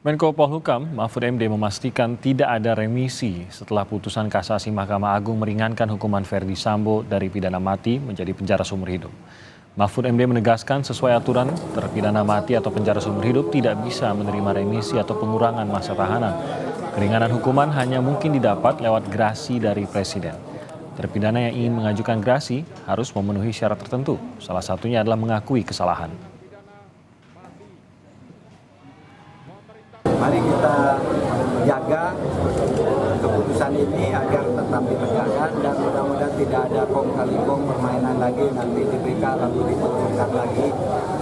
Menko Polhukam Mahfud MD memastikan tidak ada remisi setelah putusan kasasi Mahkamah Agung meringankan hukuman Ferdy Sambo dari pidana mati menjadi penjara seumur hidup. Mahfud MD menegaskan sesuai aturan, terpidana mati atau penjara seumur hidup tidak bisa menerima remisi atau pengurangan masa tahanan. Keringanan hukuman hanya mungkin didapat lewat grasi dari Presiden. Terpidana yang ingin mengajukan grasi harus memenuhi syarat tertentu, salah satunya adalah mengakui kesalahan. Mari kita jaga keputusan ini agar tetap ditegakkan dan mudah-mudahan tidak ada kong kali kong permainan lagi nanti diberikan lalu diturunkan lagi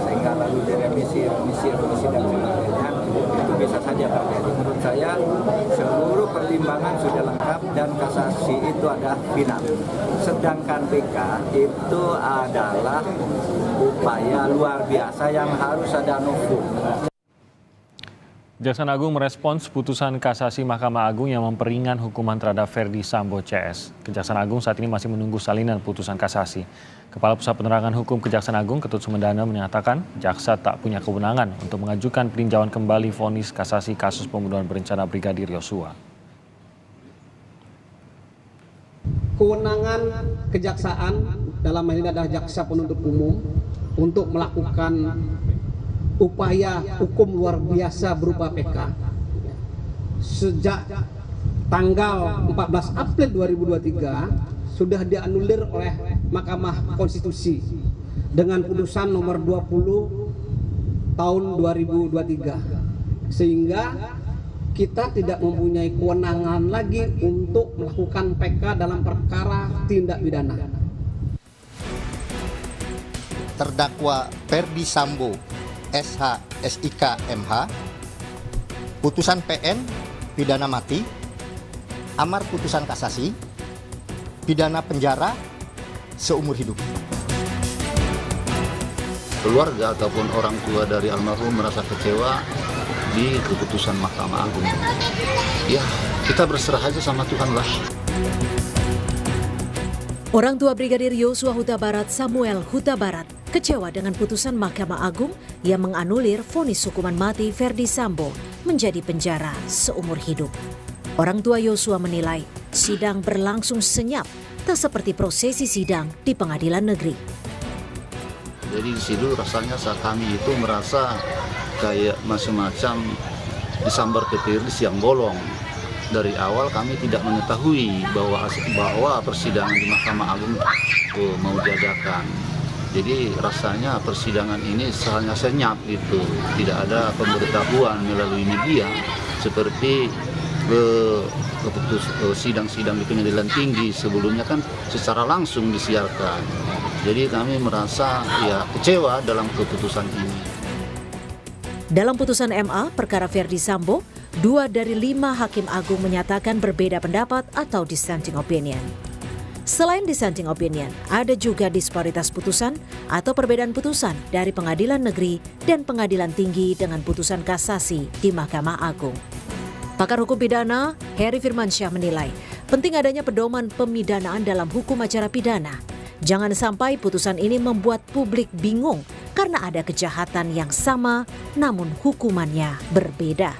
sehingga lalu diremisi dan sebagainya. Itu bisa saja terjadi. Menurut saya seluruh pertimbangan sudah lengkap dan kasasi itu ada final. Sedangkan PK itu adalah upaya luar biasa yang harus ada novum. Kejaksaan Agung merespons putusan kasasi Mahkamah Agung yang memperingan hukuman terhadap Ferdy Sambo CS. Kejaksaan Agung saat ini masih menunggu salinan putusan kasasi. Kepala Pusat Penerangan Hukum Kejaksaan Agung Ketut Sumedana menyatakan jaksa tak punya kewenangan untuk mengajukan peninjauan kembali vonis kasasi kasus pembunuhan berencana Brigadir Yosua. Kewenangan kejaksaan dalam hal ini adalah jaksa penuntut umum untuk melakukan upaya hukum luar biasa berupa PK. Sejak tanggal 14 April 2023 sudah dianulir oleh Mahkamah Konstitusi dengan putusan nomor 20 tahun 2023. Sehingga kita tidak mempunyai kewenangan lagi untuk melakukan PK dalam perkara tindak pidana. Terdakwa Ferdy Sambo SH, SIK, MH, putusan PN, pidana mati, amar putusan kasasi, pidana penjara seumur hidup. Keluarga ataupun orang tua dari almarhum merasa kecewa di keputusan Mahkamah Agung. Ya, kita berserah aja sama Tuhan lah. Orang tua Brigadir Yosua Huta Barat Samuel Huta Barat kecewa dengan putusan Mahkamah Agung yang menganulir vonis hukuman mati Ferdy Sambo menjadi penjara seumur hidup. Orang tua Yosua menilai sidang berlangsung senyap, tak seperti prosesi sidang di pengadilan negeri. Jadi di situ rasanya saat kami itu merasa kayak macam-macam disambar petir di siang bolong. Dari awal kami tidak mengetahui bahwa persidangan di Mahkamah Agung mau diadakan. Jadi rasanya persidangan ini hanya senyap itu, tidak ada pemberitahuan melalui media seperti sidang-sidang di pengadilan tinggi sebelumnya kan secara langsung disiarkan. Jadi kami merasa kecewa dalam keputusan ini. Dalam putusan MA perkara Ferdy Sambo, 2 dari 5 hakim agung menyatakan berbeda pendapat atau dissenting opinion. Selain dissenting opinion, ada juga disparitas putusan atau perbedaan putusan dari pengadilan negeri dan pengadilan tinggi dengan putusan kasasi di Mahkamah Agung. Pakar hukum pidana, Heri Firmansyah menilai penting adanya pedoman pemidanaan dalam hukum acara pidana. Jangan sampai putusan ini membuat publik bingung karena ada kejahatan yang sama namun hukumannya berbeda.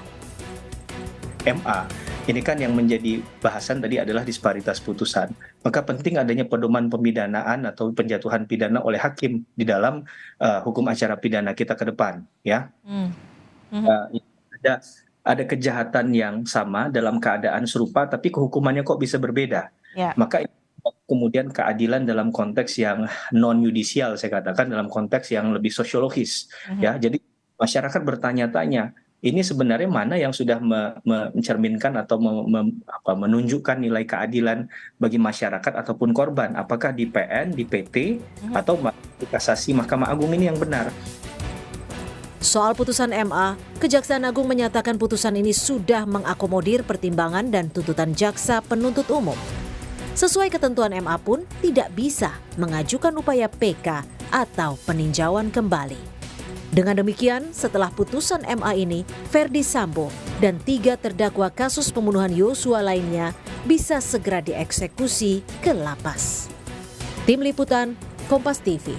MA ini kan yang menjadi bahasan tadi adalah disparitas putusan. Maka penting adanya pedoman pemidanaan atau penjatuhan pidana oleh hakim di dalam hukum acara pidana kita ke depan, ya. Ada kejahatan yang sama dalam keadaan serupa, tapi kehukumannya kok bisa berbeda. Ya. Maka kemudian keadilan dalam konteks yang non yudisial, saya katakan dalam konteks yang lebih sosiologis, ya. Jadi masyarakat bertanya-tanya. Ini sebenarnya mana yang sudah mencerminkan atau menunjukkan nilai keadilan bagi masyarakat ataupun korban? Apakah di PN, di PT, atau di kasasi Mahkamah Agung ini yang benar? Soal putusan MA, Kejaksaan Agung menyatakan putusan ini sudah mengakomodir pertimbangan dan tuntutan jaksa penuntut umum. Sesuai ketentuan MA pun tidak bisa mengajukan upaya PK atau peninjauan kembali. Dengan demikian, setelah putusan MA ini, Ferdy Sambo dan 3 terdakwa kasus pembunuhan Yosua lainnya bisa segera dieksekusi ke lapas. Tim Liputan, Kompas TV.